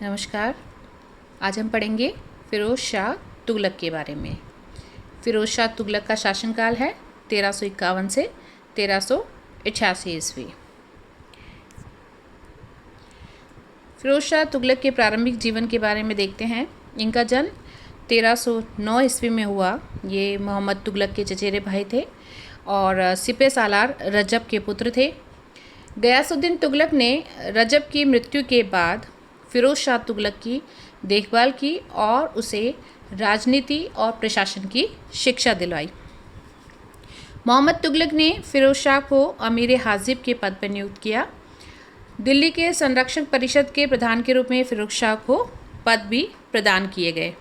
नमस्कार। आज हम पढ़ेंगे फ़िरोज़ शाह तुगलक के बारे में। फ़िरोज़ शाह तुगलक का शासनकाल है 1351 से 1388 ईस्वी। फ़िरोज़ शाह तुगलक के प्रारंभिक जीवन के बारे में देखते हैं। इनका जन्म 1309 ईस्वी में हुआ। ये मोहम्मद तुगलक के चचेरे भाई थे और सिपह सालार रजब के पुत्र थे। गयासुद्दीन तुगलक ने रजब की मृत्यु के बाद फ़िरोज़ शाह तुगलक की देखभाल की और उसे राजनीति और प्रशासन की शिक्षा दिलवाई। मोहम्मद तुगलक ने फ़िरोज़ शाह को अमीर हाजिब के पद पर नियुक्त किया। दिल्ली के संरक्षक परिषद के प्रधान के रूप में फ़िरोज़ शाह को पद भी प्रदान किए गए।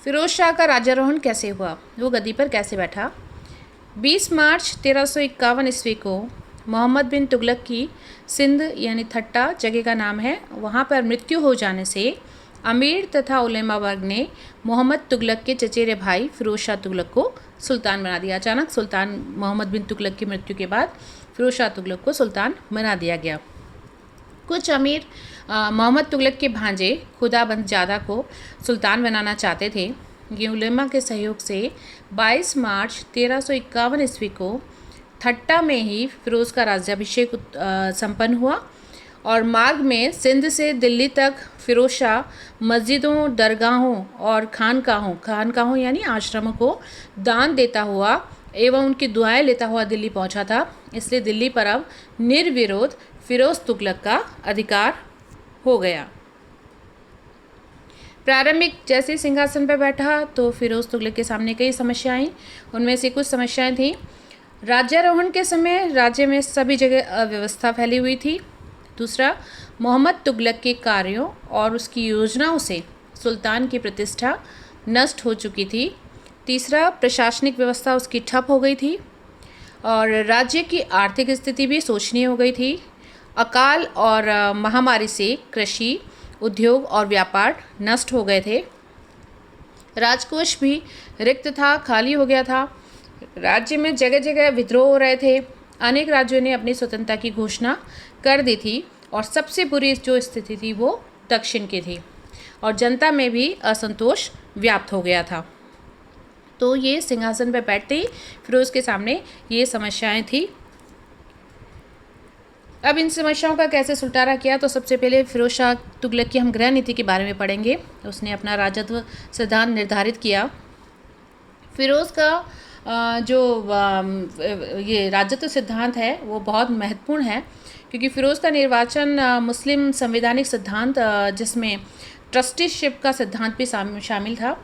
फ़िरोज़ शाह का राज्यारोहण कैसे हुआ, वो गद्दी पर कैसे बैठा। 20 मार्च 1351 ईस्वी को मोहम्मद बिन तुगलक की सिंध यानी थट्टा जगह का नाम है, वहाँ पर मृत्यु हो जाने से अमीर तथा उलेमा वर्ग ने मोहम्मद तुगलक के चचेरे भाई फ़िरोज़ शाह तुगलक को सुल्तान बना दिया। अचानक सुल्तान मोहम्मद बिन तुगलक की मृत्यु के बाद फ़िरोज़ शाह तुगलक को सुल्तान बना दिया गया। कुछ अमीर मोहम्मद तुगलक के भांजे खुदाबंद ज़्यादा को सुल्तान बनाना चाहते थे। ये उलेमा के सहयोग से 22 मार्च 1351 ईस्वी को थट्टा में ही फ़िरोज़ का राज्याभिषेक संपन्न हुआ और मार्ग में सिंध से दिल्ली तक फ़िरोज़ शाह मस्जिदों, दरगाहों और खानकाहों यानी आश्रमों को दान देता हुआ एवं उनकी दुआएं लेता हुआ दिल्ली पहुंचा था। इसलिए दिल्ली पर अब निर्विरोध फ़िरोज़ तुगलक का अधिकार हो गया। प्रारंभिक जैसे सिंहासन पर बैठा तो फ़िरोज़ तुगलक के सामने कई समस्याएं आई। उनमें से कुछ समस्याएं थीं। राज्यारोहण के समय राज्य में सभी जगह अव्यवस्था फैली हुई थी। दूसरा, मोहम्मद तुगलक के कार्यों और उसकी योजनाओं से सुल्तान की प्रतिष्ठा नष्ट हो चुकी थी। तीसरा, प्रशासनिक व्यवस्था उसकी ठप हो गई थी और राज्य की आर्थिक स्थिति भी शोचनीय हो गई थी। अकाल और महामारी से कृषि, उद्योग और व्यापार नष्ट हो गए थे। राजकोष भी रिक्त था, खाली हो गया था। राज्य में जगह जगह विद्रोह हो रहे थे। अनेक राज्यों ने अपनी स्वतंत्रता की घोषणा कर दी थी और सबसे बुरी जो स्थिति थी वो दक्षिण की थी और जनता में भी असंतोष व्याप्त हो गया था। तो ये सिंहासन पर बैठते ही फ़िरोज़ के सामने ये समस्याएं थी। अब इन समस्याओं का कैसे सुलटारा किया, तो सबसे पहले फ़िरोज़ शाह तुगलक की हम गृह नीति के बारे में पढ़ेंगे। उसने अपना राजत्व सिद्धांत निर्धारित किया। फ़िरोज़ का जो ये राजत्व सिद्धांत है वो बहुत महत्वपूर्ण है क्योंकि फ़िरोज़ का निर्वाचन मुस्लिम संवैधानिक सिद्धांत जिसमें ट्रस्टीशिप का सिद्धांत भी शामिल था,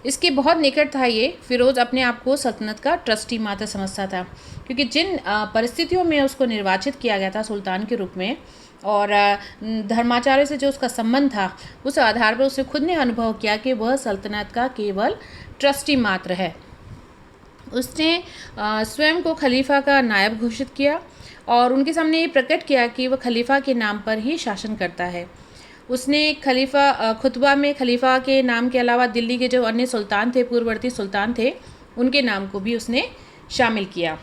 इसके बहुत निकट था। ये फ़िरोज़ अपने आप को सल्तनत का ट्रस्टी मात्र समझता था क्योंकि जिन परिस्थितियों में उसको निर्वाचित किया गया था सुल्तान के रूप में और धर्माचार्य से जो उसका संबंध था, उस आधार पर उसने खुद ने अनुभव किया कि वह सल्तनत का केवल ट्रस्टी मात्र है। उसने स्वयं को खलीफा का नायब घोषित किया और उनके सामने ये प्रकट किया कि वह खलीफा के नाम पर ही शासन करता है। उसने खुतबा में खलीफा के नाम के अलावा दिल्ली के जो अन्य सुल्तान थे, पूर्ववर्ती सुल्तान थे, उनके नाम को भी उसने शामिल किया।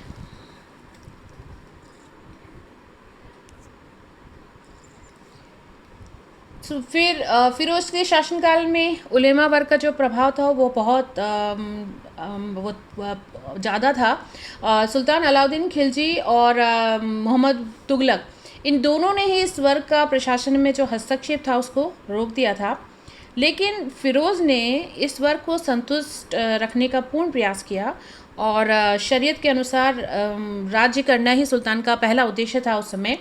फिर फ़िरोज़ के शासनकाल में उलेमा वर्ग का जो प्रभाव था वो बहुत ज़्यादा था। सुल्तान अलाउद्दीन खिलजी और मोहम्मद तुगलक, इन दोनों ने ही इस वर्ग का प्रशासन में जो हस्तक्षेप था उसको रोक दिया था। लेकिन फ़िरोज़ ने इस वर्ग को संतुष्ट रखने का पूर्ण प्रयास किया और शरीयत के अनुसार राज्य करना ही सुल्तान का पहला उद्देश्य था उस समय।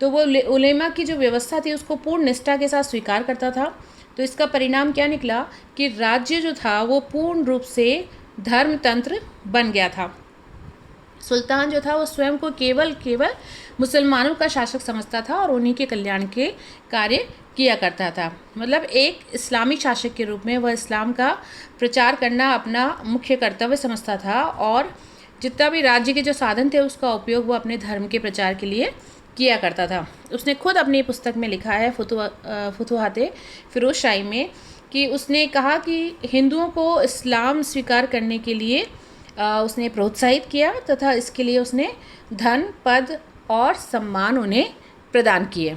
तो वो उलेमा की जो व्यवस्था थी उसको पूर्ण निष्ठा के साथ स्वीकार करता था। तो इसका परिणाम क्या निकला कि राज्य जो था वो पूर्ण रूप से धर्मतंत्र बन गया था। सुल्तान जो था वो स्वयं को केवल मुसलमानों का शासक समझता था और उन्हीं के कल्याण के कार्य किया करता था। मतलब एक इस्लामी शासक के रूप में वह इस्लाम का प्रचार करना अपना मुख्य कर्तव्य समझता था और जितना भी राज्य के जो साधन थे उसका उपयोग वो अपने धर्म के प्रचार के लिए किया करता था। उसने खुद अपनी पुस्तक में लिखा है फुतुहाते फ़िरोज़ शाही में कि उसने कहा कि हिंदुओं को इस्लाम स्वीकार करने के लिए उसने प्रोत्साहित किया तथा इसके लिए उसने धन, पद और सम्मान उन्हें प्रदान किए।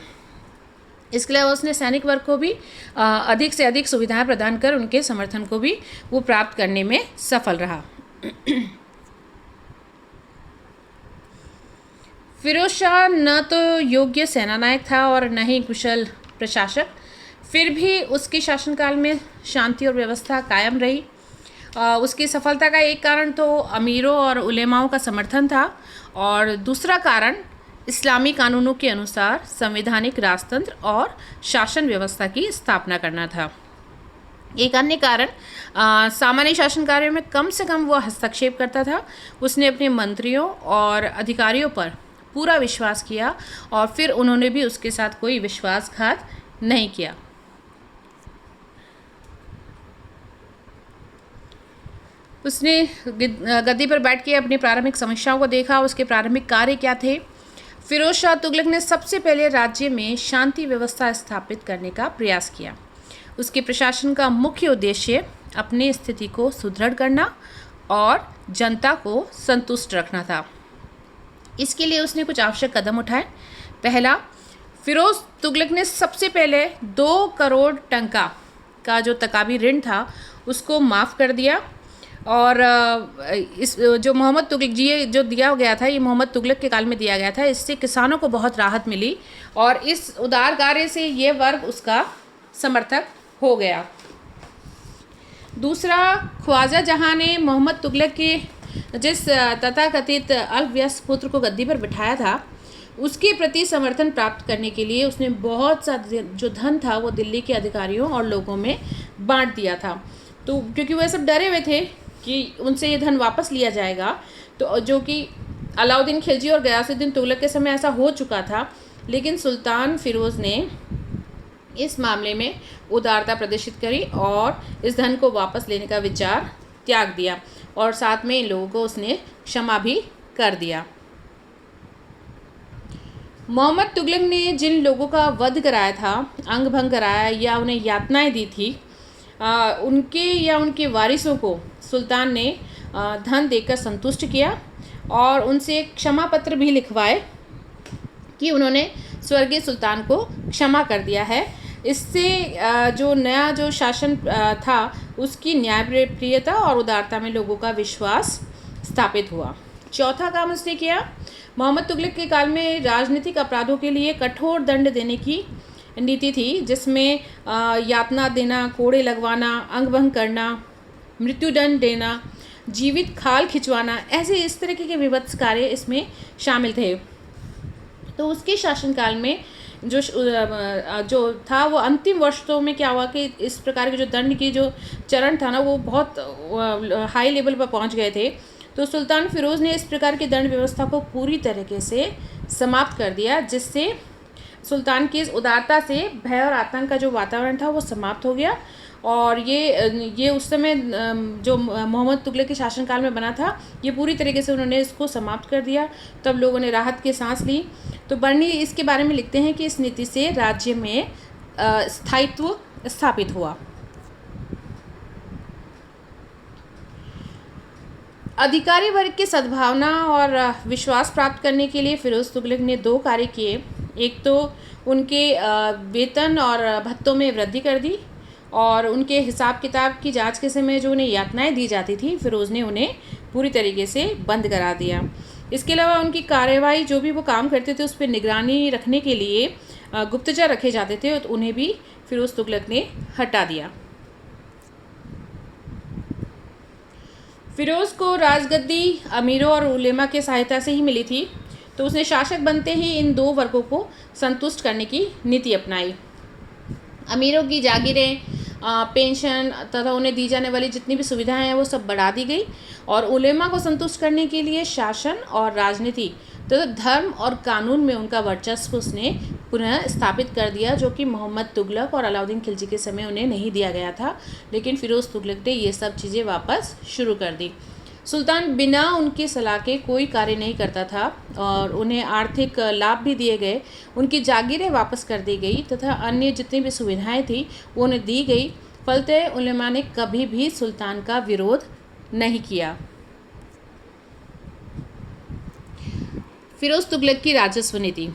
इसके अलावा उसने सैनिक वर्ग को भी अधिक से अधिक सुविधाएं प्रदान कर उनके समर्थन को भी वो प्राप्त करने में सफल रहा। फिरोज शाह न तो योग्य सेनानायक था और न ही कुशल प्रशासक, फिर भी उसके शासनकाल में शांति और व्यवस्था कायम रही। उसकी सफलता का एक कारण तो अमीरों और उलेमाओं का समर्थन था और दूसरा कारण इस्लामी कानूनों के अनुसार संवैधानिक राजतंत्र और शासन व्यवस्था की स्थापना करना था। एक अन्य कारण सामान्य शासन कार्यों में कम से कम वो हस्तक्षेप करता था। उसने अपने मंत्रियों और अधिकारियों पर पूरा विश्वास किया और फिर उन्होंने भी उसके साथ कोई विश्वासघात नहीं किया। उसने गद्दी पर बैठ के अपनी प्रारंभिक समस्याओं को देखा, उसके प्रारंभिक कार्य क्या थे। फिरोज शाह तुगलक ने सबसे पहले राज्य में शांति व्यवस्था स्थापित करने का प्रयास किया। उसके प्रशासन का मुख्य उद्देश्य अपनी स्थिति को सुदृढ़ करना और जनता को संतुष्ट रखना था। इसके लिए उसने कुछ आवश्यक कदम उठाए। पहला, फिरोज तुगलक ने सबसे पहले 2 करोड़ टंका का जो तकाबी ऋण था उसको माफ़ कर दिया और इस जो मोहम्मद तुगलक जी ये जो दिया गया था, ये मोहम्मद तुगलक के काल में दिया गया था। इससे किसानों को बहुत राहत मिली और इस उदार कार्य से ये वर्ग उसका समर्थक हो गया। दूसरा, ख्वाजा जहाँ ने मोहम्मद तुगलक के जिस तथाकथित अल्पवयस्क पुत्र को गद्दी पर बिठाया था उसके प्रति समर्थन प्राप्त करने के लिए उसने बहुत सा जो धन था वो दिल्ली के अधिकारियों और लोगों में बांट दिया था। तो क्योंकि वह सब डरे हुए थे कि उनसे ये धन वापस लिया जाएगा, तो जो कि अलाउद्दीन खिलजी और गयासुद्दीन तुगलक के समय ऐसा हो चुका था, लेकिन सुल्तान फिरोज़ ने इस मामले में उदारता प्रदर्शित करी और इस धन को वापस लेने का विचार त्याग दिया और साथ में इन लोगों को उसने क्षमा भी कर दिया। मोहम्मद तुगलक ने जिन लोगों का वध कराया था, अंग भंग कराया या उन्हें यातनाएं दी थी, उनके या उनके वारिसों को सुल्तान ने धन देकर संतुष्ट किया और उनसे क्षमा पत्र भी लिखवाए कि उन्होंने स्वर्गीय सुल्तान को क्षमा कर दिया है। इससे जो नया जो शासन था उसकी न्यायप्रियता और उदारता में लोगों का विश्वास स्थापित हुआ। चौथा काम उसने किया, मोहम्मद तुगलक के काल में राजनीतिक अपराधों के लिए कठोर दंड देने की नीति थी, जिसमें यातना देना, कोड़े लगवाना, अंग भंग करना, मृत्युदंड देना, जीवित खाल खिंचवाना, ऐसे इस तरह के विभत्स कार्य इसमें शामिल थे। तो उसके शासनकाल में जो था वो अंतिम वर्षों में क्या हुआ कि इस प्रकार के जो दंड की जो चरण था ना वो बहुत हाई लेवल पर पहुंच गए थे। तो सुल्तान फिरोज़ ने इस प्रकार की दंड व्यवस्था को पूरी तरीके से समाप्त कर दिया, जिससे सुल्तान की इस उदारता से भय और आतंक का जो वातावरण था वो समाप्त हो गया। और ये उस समय जो मोहम्मद तुगलक के शासनकाल में बना था ये पूरी तरीके से उन्होंने इसको समाप्त कर दिया। तब लोगों ने राहत की सांस ली। तो बर्नी इसके बारे में लिखते हैं कि इस नीति से राज्य में स्थायित्व स्थापित हुआ। अधिकारी वर्ग की सद्भावना और विश्वास प्राप्त करने के लिए फिरोज़ तुगलक ने 2 कार्य किए। एक तो उनके वेतन और भत्तों में वृद्धि कर दी और उनके हिसाब किताब की जांच के समय जो उन्हें यातनाएं दी जाती थी फिरोज़ ने उन्हें पूरी तरीके से बंद करा दिया। इसके अलावा उनकी कार्यवाही जो भी वो काम करते थे उस पर निगरानी रखने के लिए गुप्तचर रखे जाते थे, तो उन्हें भी फिरोज़ तुगलक ने हटा दिया। फिरोज़ को राजगद्दी अमीरों और उलेमा के सहायता से ही मिली थी, तो उसने शासक बनते ही इन 2 वर्गों को संतुष्ट करने की नीति अपनाई। अमीरों की जागीरें, पेंशन तथा उन्हें दी जाने वाली जितनी भी सुविधाएं हैं वो सब बढ़ा दी गई और उलेमा को संतुष्ट करने के लिए शासन और राजनीति तथा धर्म और कानून में उनका वर्चस्व उसने पुनः स्थापित कर दिया, जो कि मोहम्मद तुगलक और अलाउद्दीन खिलजी के समय उन्हें नहीं दिया गया था। लेकिन फिरोज़ तुगलक ने ये सब चीज़ें वापस शुरू कर दी। सुल्तान बिना उनकी सलाह के कोई कार्य नहीं करता था और उन्हें आर्थिक लाभ भी दिए गए, उनकी जागीरें वापस कर दी गई तथा अन्य जितनी भी सुविधाएं थी वो उन्हें दी गई। फलतः उलेमा ने कभी भी सुल्तान का विरोध नहीं किया। फिरोज़ तुगलक की राजस्व नीति।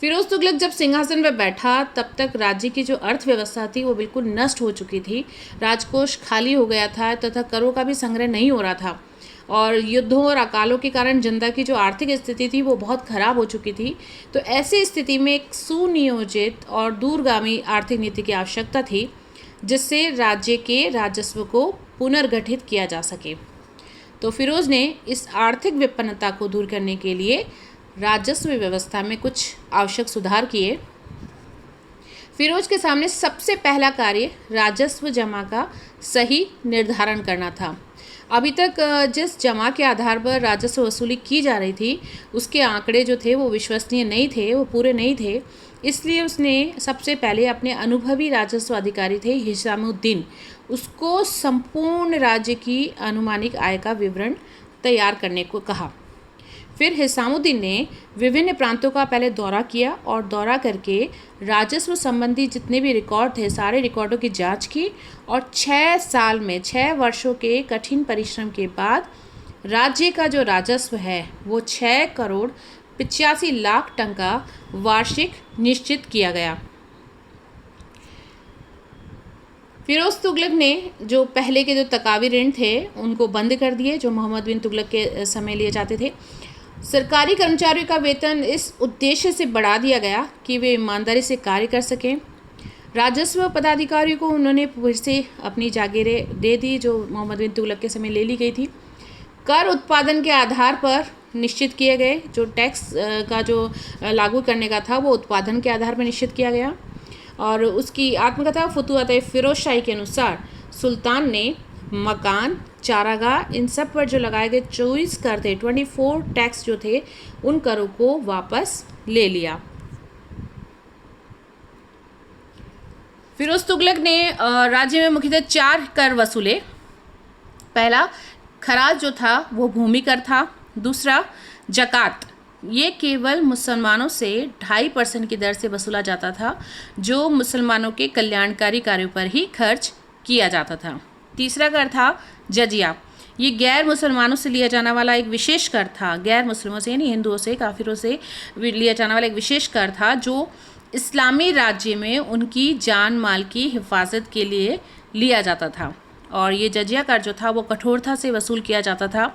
फिरोज तुगलक जब सिंहासन पर बैठा तब तक राज्य की जो अर्थव्यवस्था थी वो बिल्कुल नष्ट हो चुकी थी। राजकोष खाली हो गया था तथा करों का भी संग्रह नहीं हो रहा था और युद्धों और अकालों के कारण जनता की जो आर्थिक स्थिति थी वो बहुत खराब हो चुकी थी। तो ऐसी स्थिति में एक सुनियोजित और दूरगामी आर्थिक नीति की आवश्यकता थी जिससे राज्य के राजस्व को पुनर्गठित किया जा सके। तो फिरोज ने इस आर्थिक विपन्नता को दूर करने के लिए राजस्व व्यवस्था में कुछ आवश्यक सुधार किए। फिरोज के सामने सबसे पहला कार्य राजस्व जमा का सही निर्धारण करना था। अभी तक जिस जमा के आधार पर राजस्व वसूली की जा रही थी उसके आंकड़े जो थे वो विश्वसनीय नहीं थे, वो पूरे नहीं थे। इसलिए उसने सबसे पहले अपने अनुभवी राजस्व अधिकारी थे हिसामुद्दीन, उसको संपूर्ण राज्य की अनुमानिक आय का विवरण तैयार करने को कहा। फिर हिसामुद्दीन ने विभिन्न प्रांतों का पहले दौरा किया और दौरा करके राजस्व संबंधी जितने भी रिकॉर्ड थे सारे रिकॉर्डों की जांच की और 6 साल में 6 वर्षों के कठिन परिश्रम के बाद राज्य का जो राजस्व है वो 6 करोड़ 85 लाख टन का वार्षिक निश्चित किया गया। फिरोज तुगलक ने जो पहले के जो तकावी ऋण थे उनको बंद कर दिए जो मोहम्मद बिन तुगलक के समय लिए जाते थे। सरकारी कर्मचारियों का वेतन इस उद्देश्य से बढ़ा दिया गया कि वे ईमानदारी से कार्य कर सकें। राजस्व पदाधिकारियों को उन्होंने फिर से अपनी जागीरें दे दी जो मोहम्मद बिन तुगलक के समय ले ली गई थी। कर उत्पादन के आधार पर निश्चित किए गए, जो टैक्स का जो लागू करने का था वो उत्पादन के आधार पर निश्चित किया गया। और उसकी आत्मकथा फतुहत फिरोज शाही के अनुसार सुल्तान ने मकान, चारागाह, इन सब पर जो लगाए गए 24 कर थे, 24 टैक्स जो थे उन करों को वापस ले लिया। फिरोज तुगलक ने राज्य में मुख्यतः 4 कर वसूले। पहला खराज जो था वो भूमि कर था। दूसरा जकात, ये केवल मुसलमानों से 2.5% की दर से वसूला जाता था जो मुसलमानों के कल्याणकारी कार्यों पर ही खर्च किया जाता था। तीसरा कर था जजिया, ये गैर मुसलमानों से लिया जाने वाला एक विशेष कर था। गैर मुस्लिमों से यानी हिंदुओं से, काफिरों से लिया जाने वाला एक विशेष कर था जो इस्लामी राज्य में उनकी जान माल की हिफाजत के लिए लिया जाता था। और ये जजिया कर जो था वो कठोरता से वसूल किया जाता था।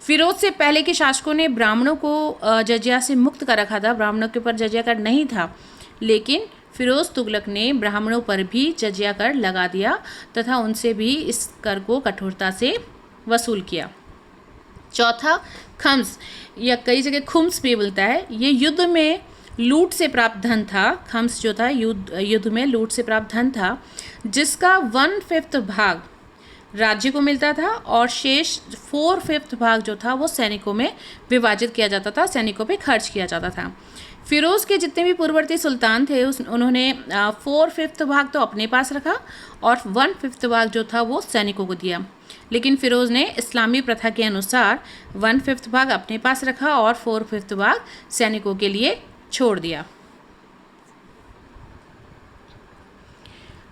फिरोज से पहले के शासकों ने ब्राह्मणों को जजिया से मुक्त कर रखा था, ब्राह्मणों के ऊपर जजिया कर नहीं था, लेकिन फिरोज तुगलक ने ब्राह्मणों पर भी जजिया कर लगा दिया तथा उनसे भी इस कर को कठोरता से वसूल किया। चौथा खम्स, या कई जगह खुम्स भी बोलता है, ये युद्ध में लूट से प्राप्त धन था। खम्स जो था युद्ध में लूट से प्राप्त धन था जिसका 1/5 भाग राज्य को मिलता था और शेष 4/5 भाग जो था वो सैनिकों में विभाजित किया जाता था, सैनिकों पे खर्च किया जाता था। फिरोज़ के जितने भी पूर्ववर्ती सुल्तान थे उन्होंने 4/5 भाग तो अपने पास रखा और 1/5 भाग जो था वो सैनिकों को दिया। लेकिन फिरोज़ ने इस्लामी प्रथा के अनुसार 1/5 भाग अपने पास रखा और 4/5 भाग सैनिकों के लिए छोड़ दिया।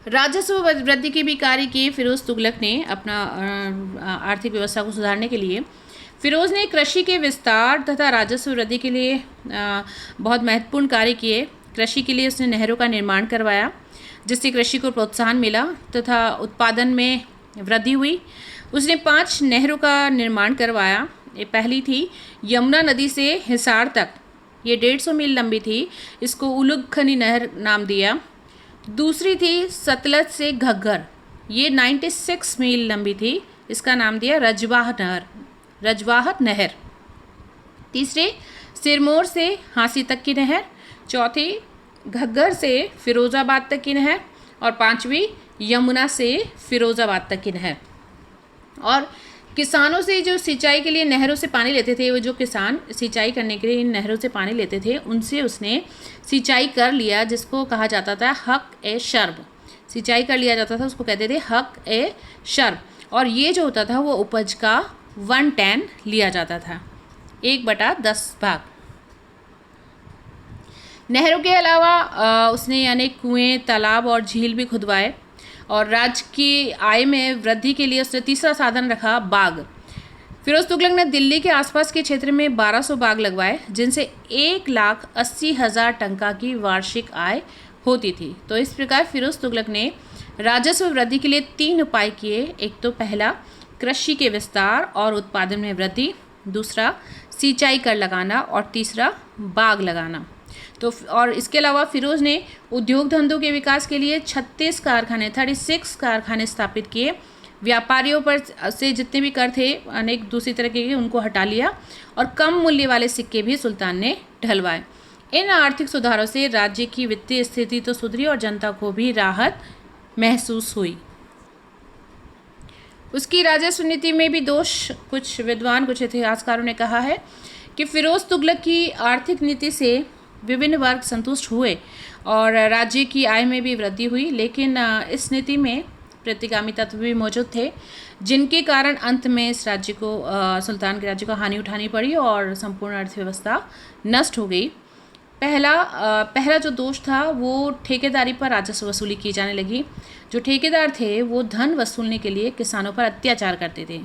राजस्व वृद्धि की भी कार्य की फिरोज़ तुगलक ने अपना आर्थिक व्यवस्था को सुधारने के लिए। फिरोज़ ने कृषि के विस्तार तथा राजस्व वृद्धि के लिए बहुत महत्वपूर्ण कार्य किए। कृषि के लिए उसने नहरों का निर्माण करवाया जिससे कृषि को प्रोत्साहन मिला तथा उत्पादन में वृद्धि हुई। उसने 5 नहरों का निर्माण करवाया। ये पहली थी यमुना नदी से हिसार तक, ये 150 मील लंबी थी, इसको उलुगखनी नहर नाम दिया। दूसरी थी सतलज से घग्गर, ये 96 मील लंबी थी, इसका नाम दिया रजवाहत नहर। तीसरे सिरमौर से हांसी तक की नहर, चौथी घग्गर से फिरोज़ाबाद तक की नहर और 5वीं यमुना से फिरोज़ाबाद तक की नहर। और किसानों से जो सिंचाई के लिए नहरों से पानी लेते थे, वो जो किसान सिंचाई करने के लिए इन नहरों से पानी लेते थे उनसे उसने सिंचाई कर लिया जिसको कहा जाता था हक ए शर्ब। सिंचाई कर लिया जाता था उसको कहते थे हक ए शर्ब। और ये जो होता था वो उपज का 1/10 लिया जाता था, 1/10 भाग। नहरों के अलावा उसने अनेक कुएं, तालाब और झील भी खुदवाए। और राज्य की आय में वृद्धि के लिए उसने तीसरा साधन रखा बाग। फिरोज तुगलक ने दिल्ली के आसपास के क्षेत्र में 1200 बाग लगवाए, जिनसे 1,80,000 टंका की वार्षिक आय होती थी। तो इस प्रकार फिरोज तुगलक ने राजस्व वृद्धि के लिए 3 उपाय किए। एक तो पहला, कृषि के विस्तार और उत्पादन में वृद्धि, दूसरा सिंचाई कर लगाना और तीसरा बाग लगाना। तो और इसके अलावा फिरोज ने उद्योग धंधों के विकास के लिए 36 कारखाने स्थापित किए। व्यापारियों पर से जितने भी कर थे अनेक दूसरी तरह के, उनको हटा लिया और कम मूल्य वाले सिक्के भी सुल्तान ने ढलवाए। इन आर्थिक सुधारों से राज्य की वित्तीय स्थिति तो सुधरी और जनता को भी राहत महसूस हुई। उसकी राजस्व नीति में भी दोष कुछ विद्वान, कुछ इतिहासकारों ने कहा है कि फिरोज तुगलक की आर्थिक नीति से विभिन्न वर्ग संतुष्ट हुए और राज्य की आय में भी वृद्धि हुई, लेकिन इस नीति में प्रतिगामी तत्व भी मौजूद थे, जिनके कारण अंत में इस राज्य को सुल्तान के राज्य को हानि उठानी पड़ी और संपूर्ण अर्थव्यवस्था नष्ट हो गई। पहला जो दोष था वो ठेकेदारी पर राजस्व वसूली की जाने लगी। जो ठेकेदार थे वो धन वसूलने के लिए किसानों पर अत्याचार करते थे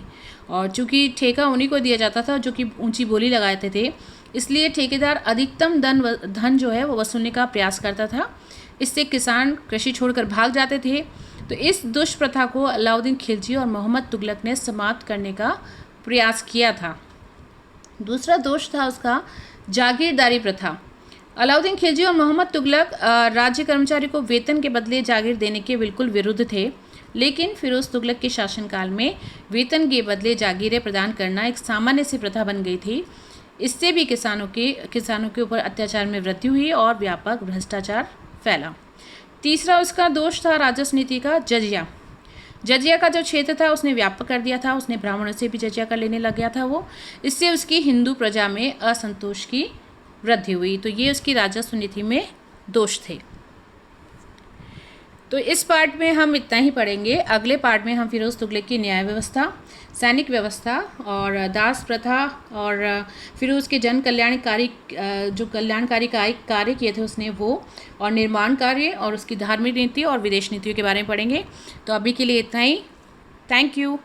और चूँकि ठेका उन्हीं को दिया जाता था जो कि ऊंची बोली लगाते थे, इसलिए ठेकेदार अधिकतम धन जो है वो वसूलने का प्रयास करता था। इससे किसान कृषि छोड़कर भाग जाते थे। तो इस दुष्प्रथा को अलाउद्दीन खिलजी और मोहम्मद तुगलक ने समाप्त करने का प्रयास किया था। दूसरा दोष था उसका जागीरदारी प्रथा। अलाउद्दीन खिलजी और मोहम्मद तुगलक राज्य कर्मचारी को वेतन के बदले जागीर देने के बिल्कुल विरुद्ध थे, लेकिन फिरोज तुगलक के शासनकाल में वेतन के बदले जागीरें प्रदान करना एक सामान्य सी प्रथा बन गई थी। इससे भी किसानों के ऊपर अत्याचार में वृद्धि हुई और व्यापक भ्रष्टाचार फैला। तीसरा उसका दोष था राजस्व नीति का जजिया का जो क्षेत्र था उसने व्यापक कर दिया था। उसने ब्राह्मणों से भी जजिया कर लेने लग गया था वो। इससे उसकी हिंदू प्रजा में असंतोष की वृद्धि हुई। तो ये उसकी राजस्व नीति में दोष थे। तो इस पार्ट में हम इतना ही पढ़ेंगे। अगले पार्ट में हम फिरोज तुगलक की न्याय व्यवस्था, सैनिक व्यवस्था और दास प्रथा और फिरोज के जन कल्याणकारी जो कल्याणकारी कार्य किए थे उसने वो, और निर्माण कार्य और उसकी धार्मिक नीति और विदेश नीतियों के बारे में पढ़ेंगे। तो अभी के लिए इतना ही। Thank you.